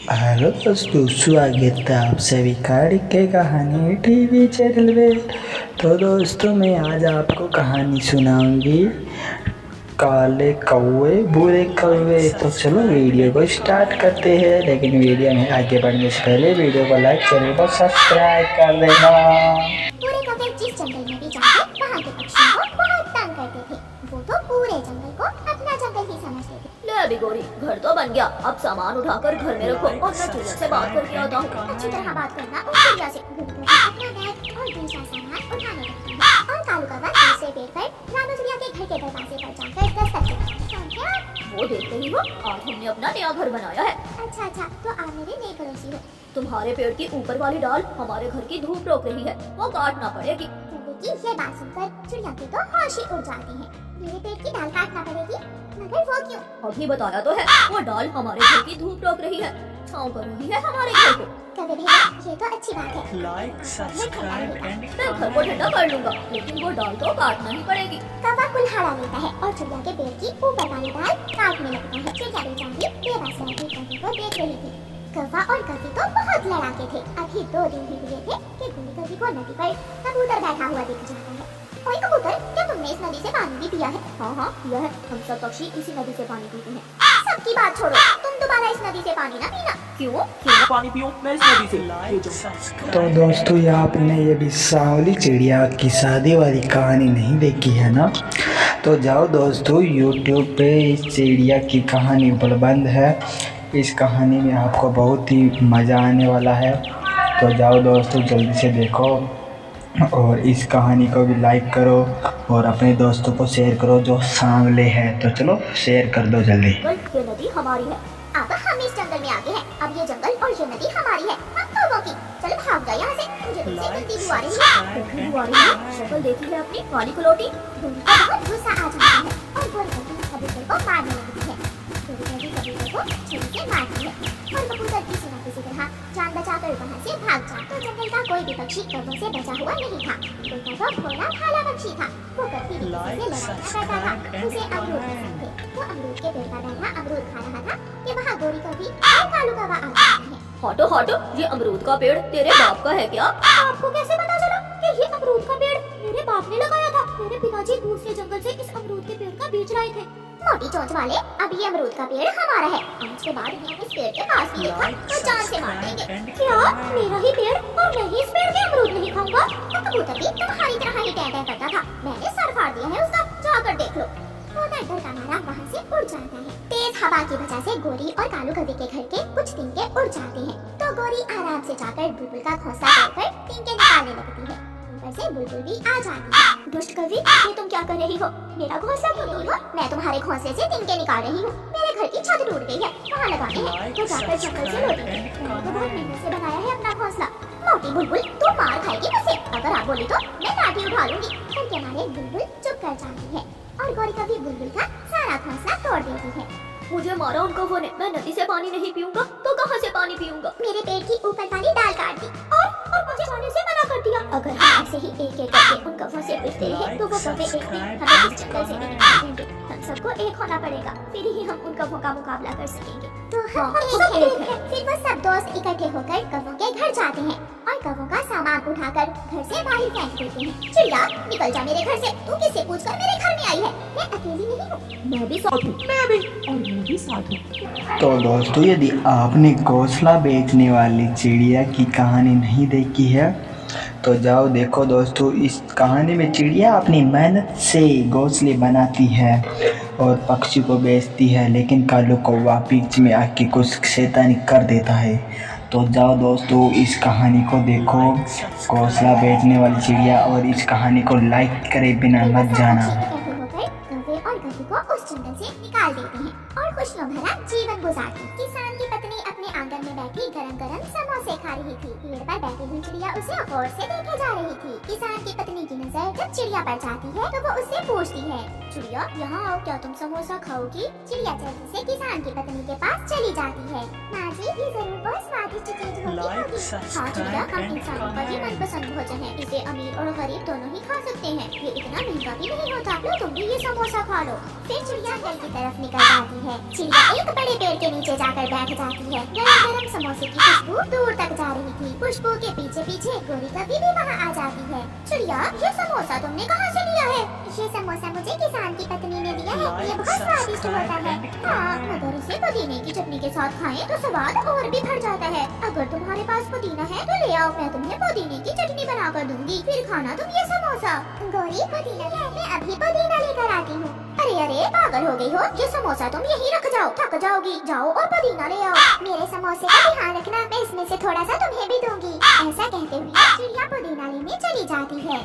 Hello दोस्तों, स्वागत है आप सभी के कहानी टीवी चैनल में। तो दोस्तों, मैं आज आपको कहानी सुनाऊंगी, काले कौवे बुरे कौवे। तो चलो वीडियो को स्टार्ट करते हैं, लेकिन वीडियो में आगे बढ़ने से पहले वीडियो को लाइक, चैनल को सब्सक्राइब कर देना। पूरे कौवे जिस जंगल में भी जाते वहाँ के पक्षियों को बहुत तंग करते थे। वो तो पूरे जंगल को अपना जंगल ही समझते थे। ले अभी गोरी, घर तो बन गया, अब सामान उठाकर घर में रखो और मैं चिड़िया से बात करके आता हूँ। अच्छी तरह बात करना उस चिड़िया से। अपना बैग और दूसरा सामान उठाने लगती है और कालू कौवा दूसरे पेड़ पर रानू चिड़िया के घर के दरवाजे पर जाकर दस्तक देता है। कौन है आप? वो देखते ही हो, आज हमने अपना नया घर बनाया है। अच्छा, तो आप मेरे नए पड़ोसी हो। तुम्हारे पेड़ की ऊपर वाली डाल हमारे घर की धूप रोक रही है, वो काटना पड़ेगी। कौवे की ये बात सुनकर चिड़िया के तो होश ही उड़ जाते हैं। मेरे पेड़ की डाल काटना पड़ेगी, मगर वो क्यों? अभी बताया तो है, वो डाल हमारे घर की धूप रोक रही है, छांव कर रही है हमारे घर को। कौवे भैया, ये तो अच्छी बात है। लाइक, सब्सक्राइब एंड मैं घर को ठंडा कर लूंगा, लेकिन वो डाल तो काटना ही पड़ेगी। कौवा कुल्हाड़ा लेता है और चिड़िया के पेड़ की ऊपर वाली डाल काटने लगता है। चिड़िया बेचारी बेबस रहकर कौवे को देख रही थी। कौवा और कौवी तो बहुत लड़ाके थे। अभी 2 दिन ही हुए थे कि गोरी कौवी को नदी पर कबूतर बैठा हुआ दिख जाता है। ओए कबूतर, क्या तुमने इस नदी से पानी भी पिया है? हाँ, पिया है, हम सब पक्षी इसी नदी से पानी पीते हैं। सबकी बात छोड़ो, तुम दोबारा इस नदी से पानी ना पीना। क्यों? मैं पानी पीऊं? मैं इस नदी से तो दोस्तों, ये आपने ये भी सांवली चिड़िया की शादी वाली कहानी नहीं देखी है ना? तो जाओ दोस्तों, YouTube पे इस चिड़िया की कहानी उपलब्ध है। इस कहानी में आपको बहुत ही मज़ा आने वाला है। तो जाओ दोस्तों, जल्दी से देखो और इस कहानी को भी लाइक करो और अपने दोस्तों को शेयर करो जो सांवले हैं। तो चलो शेयर कर दो जल्दी। ये नदी हमारी है। अब हम इस जंगल में आगे हैं। अब ये जंगल और ये नदी हमारी है, हम कौवों की। चल भाग जा यहाँ से, मुझे तुमसे गंदी बू आ रही है। बू आ रही है? शक्ल देखी है अपनी काली कलोटी। गोरी को बहुत गुस्सा आ जाता है और गोरी कौवी कबूतर को मारने लगती है। गोरी कौवी कबूतर को छुरी से मारती है और कबूतर किसी न किसी तरह जान बचाकर वहाँ से भाग जाता। तो जंगल का कोई भी पक्षी कौवों से बचा हुआ नहीं था। कोई तो भोला भाला पक्षी था। वो कभी भी किसी से लड़ना करता था। उसे अमरूद पसंद थे। वो अमरूद के पेड़ पर बैठा अमरूद खा रहा था कि वहाँ गोरी कौवी और कालू कौवा आ जाते हैं। हटो हटो, ये अमरूद का पेड़ तेरे बाप का है क्या? आपको कैसे पता चला कि ये अमरूद का पेड़ मेरे बाप ने लगाया था? मेरे पिताजी दूसरे जंगल से इस अमरूद के पेड़ का बीज लाए थे। मोटी चोंच वाले, अब ये अमरूद का पेड़ हमारा है। आज के बाद हम इस पेड़ के पास भी देखा तो जान से मार देंगे। क्या मेरा ही पेड़ और मैं ही इस पेड़ के अमरूद नहीं खाऊंगा? तो कबूतर भी तुम्हारी तरह ही टहटह करता था। मैंने सर फाड़ दिया है उसका, जाकर देख लो। वो डर का मारा वहाँ से उड़ जाता है। तेज हवा की वजह से गोरी और कालू कौवे के घर के कुछ तिनके उड़ जाते हैं। तो गोरी आराम से जाकर बुलबुल का घोंसला तोड़कर तिनके निकालने लगती है। ऊपर से बुलबुल भी आ जाती है। दुष्ट कौवी, ये तुम क्या कर रही हो? मेरा घोंसला क्यों नहीं हो? मैं तुम्हारे घोंसले से तिनके निकाल रही हूँ। मेरे घर की छत टूट गई है, वहाँ लगाने हैं तो जाकर जंगल से लौटेंगे। मैंने तो बहुत मेहनत से बनाया है अपना घोंसला। मोटी बुलबुल, तू मार खाएगी मुझसे। अगर आप बोली तो मैं लाठी उठा लूंगी। उनके मारे बुलबुल चुप कर जाती है और गोरी कौवी बुलबुल का सारा घोंसला तोड़ देती है। मुझे मारा उन कौवों ने, मैं नदी से पानी नहीं पीऊंगा तो कहाँ से पानी पीऊंगा? मेरे पेट की ऊपर वाली डाल काट दी और मुझे खाने से मना कर दिया। अगर हम ऐसे ही एक एक करके उन कौवों से पूछते रहे तो वो कौवे एक दिन हमें इस जंगल से भी निकाल देंगे। हम सबको एक होना पड़ेगा, फिर ही हम उन कौवों का मुकाबला कर सकेंगे। तो हम सब एक हैं। फिर वो सब दोस्त इकट्ठे होकर कौवों के घर जाते हैं और कौवों का सामान उठाकर घर से बाहर फेंक देते हैं। चिड़िया, निकल जा मेरे घर से। तू किससे पूछकर मेरे घर में आई है? मैं अकेली नहीं हूँ, मैं भी साथ हूँ। मैं भी, और मैं भी साथ हूँ। तो दोस्तों, यदि आपने घोंसला बेचने वाली चिड़िया की कहानी नहीं देखी है तो जाओ देखो दोस्तों। इस कहानी में चिड़िया अपनी मेहनत से घोंसले बनाती है और पक्षी को बेचती है, लेकिन कालू कौवा बीच में आके कुछ शैतानी कर देता है। तो जाओ दोस्तों, इस कहानी को देखो, घोंसला बेचने वाली चिड़िया, और इस कहानी को लाइक करे बिना मत जाना। कौवे और कौवी को उस जंगल से निकाल देते हैं और खुशियों भरा जीवन गुजारते। किसान की पत्नी अपने आंगन में बैठी गरम गरम समोसे खा रही थी। पेड़ पर बैठी हुई चिड़िया उसे गौर से देखे जा रही थी। किसान की पत्नी की नजर जब चिड़िया पर जाती है तो वो उससे पूछती है, चिड़िया यहाँ आओ, क्या तुम समोसा खाओगी? चिड़िया जल्दी से किसान की पत्नी के पास चली जाती है। माँ जी, ये जरूर बहुत स्वादिष्ट चीज होगी। होगी। हाँ चिड़िया, हम इंसानों का ही मनपसंद भोजन है। इसे अमीर और गरीब दोनों ही खा सकते हैं। ये इतना महंगा भी नहीं होता। लो तुम भी ये समोसा खा लो। फिर चिड़िया घर की तरफ निकल जाती है। चिड़िया एक बड़े पेड़ के नीचे जाकर बैठ जाती है। गरम गरम समोसे की खुशबू दूर तक जा रही थी। खुशबू के पीछे पीछे गोरी कभी भी वहाँ आ जाती है। चिड़िया, ये समोसा तुमने कहाँ से लिया है? ये समोसा मुझे किसान की पत्नी ने दिया है। ये बहुत स्वादिष्ट होता है। हाँ, मगर इसे पुदीने की चटनी के साथ खाएं तो स्वाद और भी बढ़ जाता है। अगर तुम्हारे पास पुदीना है तो ले आओ, मैं तुम्हें पुदीने की चटनी बना कर दूंगी। फिर खाना तुम ये समोसा। गोरी, पुदीना है, मैं अभी पुदीना लेकर आती हूँ। अरे अरे, पागल हो गई हो? ये समोसा तुम यहीं रख जाओ, थक जाओगी। जाओ और पुदीना ले आओ। मेरे समोसे का ध्यान रखना, मैं इसमें से थोड़ा सा तुम्हें भी दूंगी। ऐसा कहते हुए चिड़िया पुदीना लेने चली जाती है।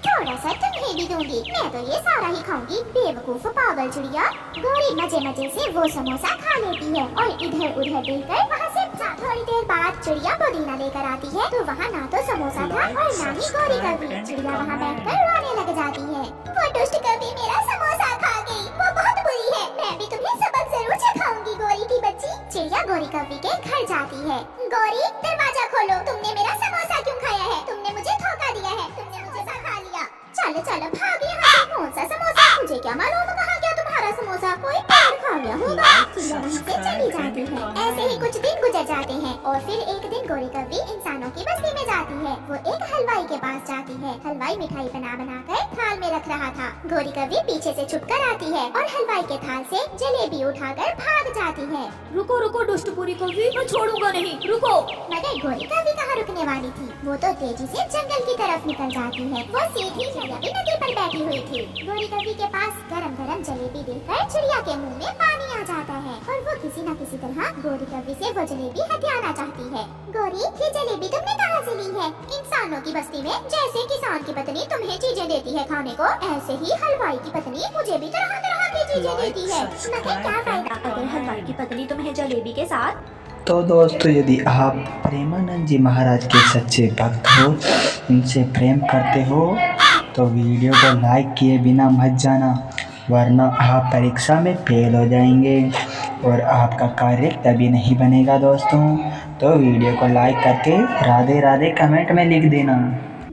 थोड़ा सा तुम्हें भी दूंगी, मैं तो ये सारा ही खाऊंगी। बेवकूफ पागल चिड़िया। गोरी मजे मजे से वो समोसा खा लेती है और इधर उधर देखकर वहाँ से थोड़ी देर बाद चिड़िया पुदीना लेकर आती है तो वहाँ ना तो समोसा था और ना ही गोरी कभी। चिड़िया वहाँ बैठकर रोने लग जाती है। वो दुष्ट कभी मेरा समोसा खा गई, वो बहुत बुरी है। मैं भी तुम्हें सबक जरूर सिखाऊंगी गोरी की बच्ची। चिड़िया गोरी कभी के घर जाती है। गोरी, दरवाजा खोलो, तुमने मेरा समोसा क्यों खाया है? तुमने मुझे धोखा दिया है, तुमने मुझे खा लिया। चलो चलो भाग यहाँ से। कौन सा समोसा? मुझे क्या मालूम कहाँ गया तुम्हारा समोसा? कोई पेड़ खा गया होगा। चिड़िया वहाँ से चली जाती है। ऐसे ही कुछ दिन गुजर जाते हैं और फिर एक दिन गोरी कभी इंसानों की बस्ती में जाती है। वो एक हलवाई के पास जाती है। हलवाई मिठाई बना बना कर थाल में रख रहा था। गोरी कभी पीछे से छुप कर आती है और हलवाई के थाल से जलेबी उठाकर भाग जाती है। रुको रुको दुष्टपुरी कभी, मैं छोड़ूंगा नहीं, रुको। मगर गोरी कभी कहाँ रुकने वाली थी? वो तो तेजी से जंगल की तरफ निकल जाती है। वो सीधी चिड़िया भी नदी पर बैठी हुई थी। गोरी कभी के पास गरम गरम जलेबी देखकर चिड़िया के मुंह में पानी आ जाता है और वो किसी न किसी तरह गोरी कभी से वो जलेबी हथियाना चाहती है। गोरी, ये जलेबी तुमने कहाँ से ली है? इंसानों की बस्ती में जैसे किसान की पत्नी तुम्हें चीजें देती है खाने को, ऐसे ही हलवाई की पत्नी मुझे भी तरह तरह की चीजें देती है। मगर क्या फायदा अगर हलवाई की पत्नी तुम्हें जलेबी के साथ। तो दोस्तों, यदि आप प्रेमानंद जी महाराज के सच्चे भक्त हो, इनसे प्रेम करते हो, तो वीडियो को लाइक किए बिना मत जाना, वरना आप परीक्षा में फेल हो जाएंगे और आपका कार्य तभी नहीं बनेगा दोस्तों। तो वीडियो को लाइक करके राधे राधे कमेंट में लिख देना।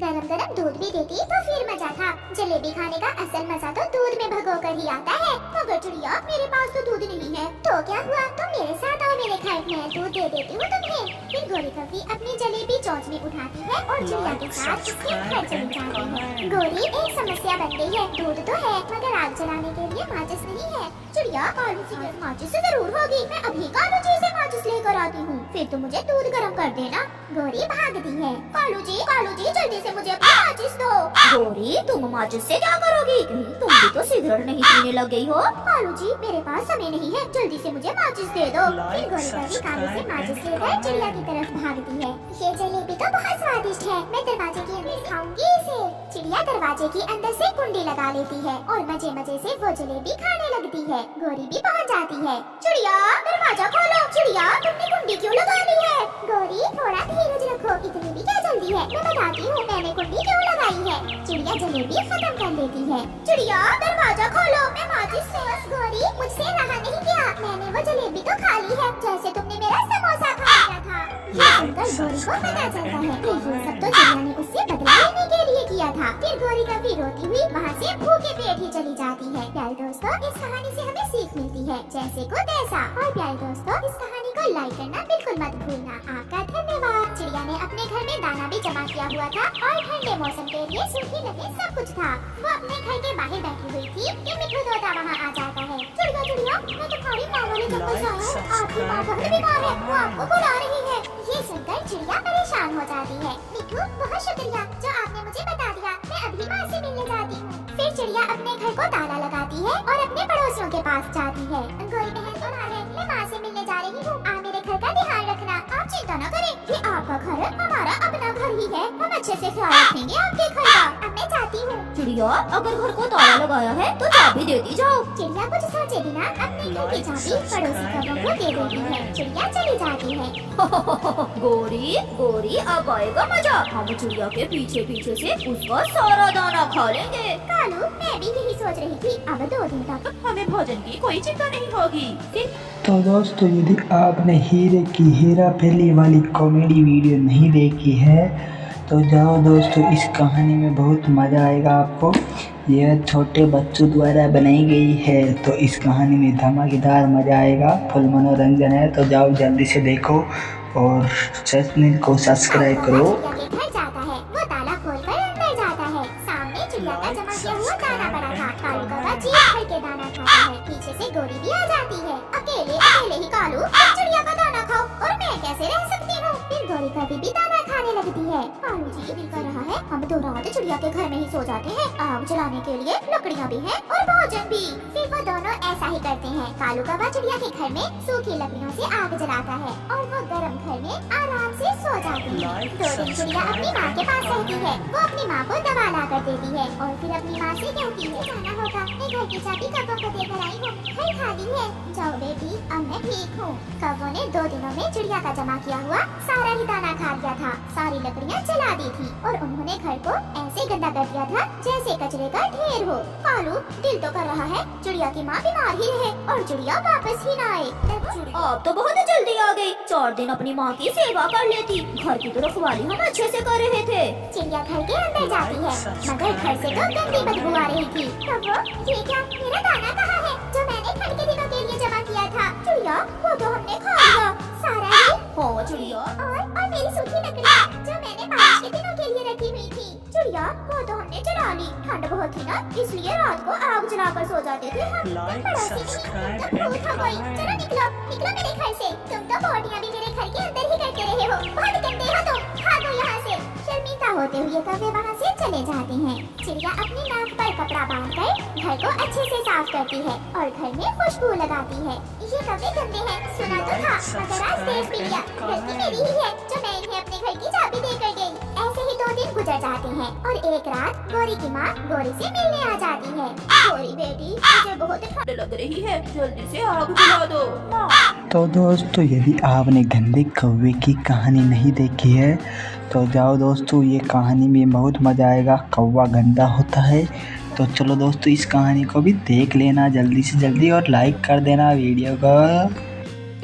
गरम गरम दूध भी देती तो फिर मजा था। जलेबी खाने का असल मजा तो दूध में भिगो कर ही आता है। मगर चिड़िया, मेरे पास तो दूध नहीं है। तो क्या हुआ? तुम मेरे साथ आओ मेरे घर, मैं दूध दे देती हूँ तुम्हें। फिर गोरी कभी अपनी जलेबी चोंच में उठाती है और चिड़िया के साथ उसके घर चली जाती है। गोरी, एक समस्या बन गई है। दूध तो है मगर आग जलाने के लिए माचिस नहीं है। चिड़िया, कालू जी माचिस से जरूर होगी, मैं अभी कालू जी से माचिस लेकर आती हूँ। फिर तुम मुझे दूध गर्म कर देना। गोरी भागती है। कालू जी जल्दी से मुझे अपनी माचिस दो। गोरी, तुम माचिस से क्या करोगी? कहीं तुम भी तो सिगरेट नहीं पीने लग गई हो। कालू जी, मेरे पास समय नहीं है, जल्दी से मुझे माचिस दे दो। फिर गोरी कभी कालू से माचिस लेकर चिड़िया की तरफ भागती है। ये जलेबी तो बहुत स्वादिष्ट है, मैं दरवाजे के अंदर खाऊंगी इसे। चिड़िया दरवाजे के अंदर से कुंडी लगा लेती है और मजे मजे से वो जलेबी खाने लगती है। गोरी भी पहुंच जाती है। चिड़िया, दरवाजा खोलो। चिड़िया, तुमने कुंडी क्यों लगा ली है? गोरी, थोड़ा धीरज रखो, इतनी भी क्या जल्दी है? मैं बताती हूँ मैंने कुंडी क्यों लगाई है। चिड़िया जलेबी खत्म कर लेती है। चिड़िया, दरवाजा खोलो, मैं माचिस से। गोरी, मुझसे रहा नहीं गया, मैंने वो जलेबी तो खा ली है जैसे तुमने मेरा समोसा खा लिया था। ये सुनकर गोरी को पता चलता है कि ये सब तो चिड़िया ने उससे बदला लेने के लिए किया था। फिर गोरी कभी रोती हुई वहाँ से भूखे पेट ही चली जाती है। प्यारे दोस्तों, इस कहानी से हमें सीख मिलती है, जैसे को तैसा। और प्यारे दोस्तों, इस कहानी को लाइक करना बिल्कुल मत भूलना। आपका धन्यवाद। चिड़िया ने अपने घर में दाना भी जमा किया हुआ था और ठंडे मौसम के लिए सूखी लकड़ी सब कुछ था। वो अपने घर के बाहर बैठी हुई थी कि मिठू तोता वहाँ आ जाता है। चिड़िया, मैं तुम्हारी माँ वाले जंगल से आया हूँ, आपकी माँ बहुत बीमार है, वो आपको बुला रही है। ये सुनकर चिड़िया परेशान हो जाती है। मिठू, बहुत शुक्रिया जो आपने मुझे बता दिया, मैं अभी माँ से मिलने जाती हूँ। फिर चिड़िया अपने घर को ताला लगाती है और अपने पड़ोसियों के पास जाती है। गोरी बहन तो ना है, मैं माँ से मिलने जा रही हूँ, आप मेरे घर का ध्यान रखना। आप चिंता न करें, ये आपका घर हमारा अपना घर ही है, हम अच्छे से ख्याल रखेंगे आपके घर का। अब मैं जाती हूँ। चिड़िया अगर घर को ताला लगाया है तो चाबी देती जाओ। चिड़िया कुछ सोचे बिना अपने घर की चाबी पड़ोसी कौवों को दे देती है। चिड़िया चली जाती है। गोरी गोरी अब आएगा मजा। हम चिड़िया के पीछे पीछे से उसका सारा दाना खा लेंगे। कालू मैं भी यही सोच रही थी। अब 2 दिन तक हमें भोजन की कोई चिंता नहीं होगी। तो दोस्तों यदि आपने हीरे की हेरा फेरी वाली कॉमेडी वीडियो नहीं देखी है तो जाओ दोस्तों, इस कहानी में बहुत मज़ा आएगा आपको। यह छोटे बच्चों द्वारा बनाई गई है तो इस कहानी में धमाकेदार मज़ा आएगा, फुल मनोरंजन है। तो जाओ जल्दी से देखो और चैनल को सब्सक्राइब करो। चिड़िया के घर जाता है। वो ताला खोलकर अंदर जाता है। सामने चिड़िया का जमा किया हुआ दाना पड़ा था। कालू कौवा जी भर के दाना खाता है। पीछे से गोरी भी आ जाती है। अकेले अकेले ही कालू चिड़िया का दाना खाओ और मैं कैसे रह सकती हूँ। फिर गोरी कभी भी दाना खाने लगती है। कालू जी ये भी कर रहा है, हम 2 रात चिड़िया के घर में ही सो जाते हैं। आग जलाने के लिए लकड़ियाँ भी हैं और भोजन भी। फिर वो दोनों ऐसा ही करते हैं। कालू कौवा चिड़िया के घर में सूखी लकड़ियों से आग जलाता है और वो गर्म घर में आराम से सो जाती है। 2 दिन चिड़िया अपनी माँ के पास रहती है। वो अपनी माँ को दवा ला कर देती है और फिर अपनी माँ से कहती है जाना होगा, मैं घर की चाबी कौवों को देकर आई हूँ, घर खाली है, जाओ बेटी अब मैं ठीक हूँ। कौवों ने 2 दिनों में चिड़िया का जमा किया हुआ सारा ही दाना खा लिया था। सारी लकड़ियाँ जला दी थी और उन्होंने घर को ऐसे गंदा कर दिया था जैसे कचरे का ढेर हो। कालू दिल तो कर रहा है चिड़िया की माँ बीमार ही रहे और चिड़िया वापस ही न आए। अब तो बहुत जल्दी आ गई। 4 दिन अपनी माँ की सेवा कर लेती। घर की तो रखवाली हम अच्छे से कर रहे थे। चिड़िया घर के अंदर जाती है मगर घर से तो गंदी बदबू आ रही थी। कौवो ये क्या, मेरा दाना कहाँ है जो मैंने ठंड के दिनों के लिए जमा किया था। चिड़िया वो तो हमने खा लिया सारा ही। हाँ चिड़िया और मेरी सूखी लकड़ियाँ जो मैंने बारिश के दिनों के लिए रखी हुई थी। चिड़िया वो तो हमने जला ली। ठंड बहुत थी ना इसलिए रात को आग जलाकर सो जाते थे हम। चलो निकलो निकलो मेरे घर से। तुम तो बोटियाँ भी मेरे घर के अंदर ही करते रहे हो। बहुत गंदे हो तुम, भागो यहाँ से। शर्मिंदा होते हुए कौवे वहाँ से चले जाते हैं। चिड़िया अपनी नाक पर कपड़ा बांधकर घर को अच्छे से साफ करती है और घर में खुशबू लगाती है। ये कौवे गंदे हैं सुना तो था मगर आज देख भी लिया। गलती मेरी ही है जो मैं इन्हें अपने घर की चाबी देकर गई। ऐसे ही 2 दिन गुजर जाते हैं और एक रात गोरी की माँ गोरी से मिलने आ जाती है। गोरी बेटी मुझे बहुत ठंड लग रही है, जल्दी से आग बुझा दो। तो दोस्तों यदि आपने गंदे कौवे की कहानी नहीं देखी है तो जाओ दोस्तों, ये कहानी में बहुत मज़ा आएगा। कौवा गंदा होता है। तो चलो दोस्तों इस कहानी को भी देख लेना जल्दी से जल्दी और लाइक कर देना वीडियो को।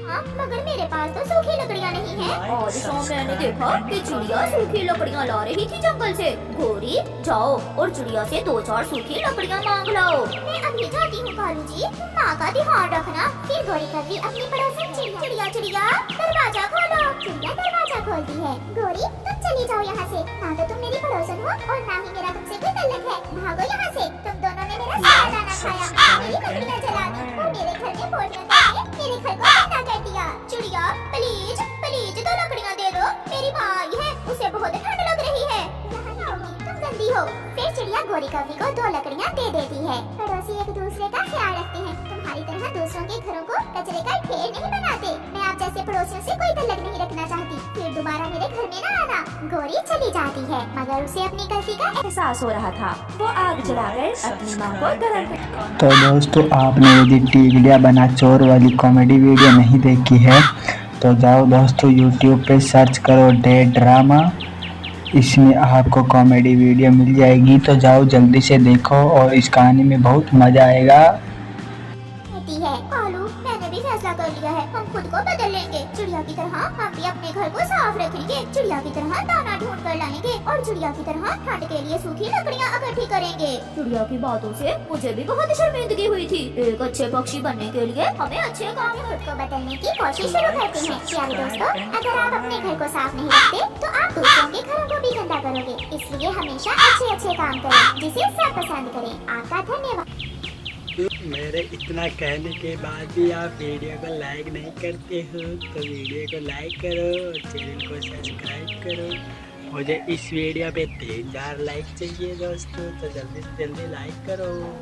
हाँ, मगर मेरे पास तो सूखी लकड़ियाँ नहीं है। आज शाम मैंने देखा कि चिड़िया सूखी लकड़ियाँ ला रही थी जंगल से। गोरी जाओ और चिड़िया से 2-4 सूखी लकड़ियाँ मांग लाओ। मैं अभी जाती हूँ कालू जी, तुम माँ का ध्यान रखना। फिर गोरी कभी अपनी पड़ोसन चिड़िया चिड़िया दरवाजा खोलो। चिड़िया दरवाजा खोलती है। गोरी तुम चली जाओ यहाँ से, ना तो तुम मेरी पड़ोसन हो और ना ही मेरा तुमसे कोई ताल्लुक है। भागो यहाँ से, तुम दोनों ने मेरा सारा दाना खाया, मेरी लकड़ियाँ जला दी और मेरे घर में बोटियाँ करके मेरे घर को गंदा कर दिया। चिड़िया प्लीज प्लीज 2 लकड़ियाँ दे दो, मेरी माँ आई है, उसे बहुत ठंड लग रही है। यहाँ आओगी, तुम गंदी हो। फिर चिड़िया गोरी कौवी को 2 लकड़ियाँ दे देती है। पड़ोसी एक दूसरे का ख्याल रखते हैं। तुम्हारी तरह दूसरों के घरों को कचरे का ढेर नहीं बनाते। मैं आप जैसे पड़ोसियों से कोई ताल्लुक नहीं रखना चाहती। फिर दोबारा मेरे घर में न आना। गोरी चली जाती है मगर उसे अपनी गलती का एहसास हो रहा था। वो आग जलाकर अपनी माँ को गर्म तो दोस्तों आपने यदि टिगड़िया बना चोर वाली कॉमेडी वीडियो नहीं देखी है तो जाओ दोस्तों यूट्यूब पे सर्च करो डे ड्रामा। इसमें आपको कॉमेडी वीडियो मिल जाएगी। तो जाओ जल्दी से देखो और इस कहानी में बहुत मज़ा आएगा। कहती है कालू मैंने भी फैसला कर लिया है, हम खुद को बदल लेंगे। चिड़िया की तरह हम भी अपने घर को साफ रखेंगे। चिड़िया की तरह दाना ढूंढ कर लाएंगे और चिड़िया की तरह ठंड के लिए सूखी लकड़ियाँ इकट्ठी करेंगे। चिड़िया की बातों से मुझे भी बहुत शर्मिंदगी हुई थी। एक अच्छे पक्षी बनने के लिए हमें अच्छे काम खुद को बदलने की कोशिश शुरू करते हैं। प्यारे दोस्तों, अगर आप अपने घर को साफ नहीं रखते तो आप दूसरों के घरों को भी गंदा करोगे। इसलिए हमेशा अच्छे काम करें जिसे सब पसंद करें। आपका धन्यवाद। मेरे इतना कहने के बाद भी आप वीडियो को लाइक नहीं करते हो तो वीडियो को लाइक करो और चैनल को सब्सक्राइब करो। मुझे इस वीडियो पे 3-4 लाइक चाहिए दोस्तों, तो जल्दी से जल्दी लाइक करो।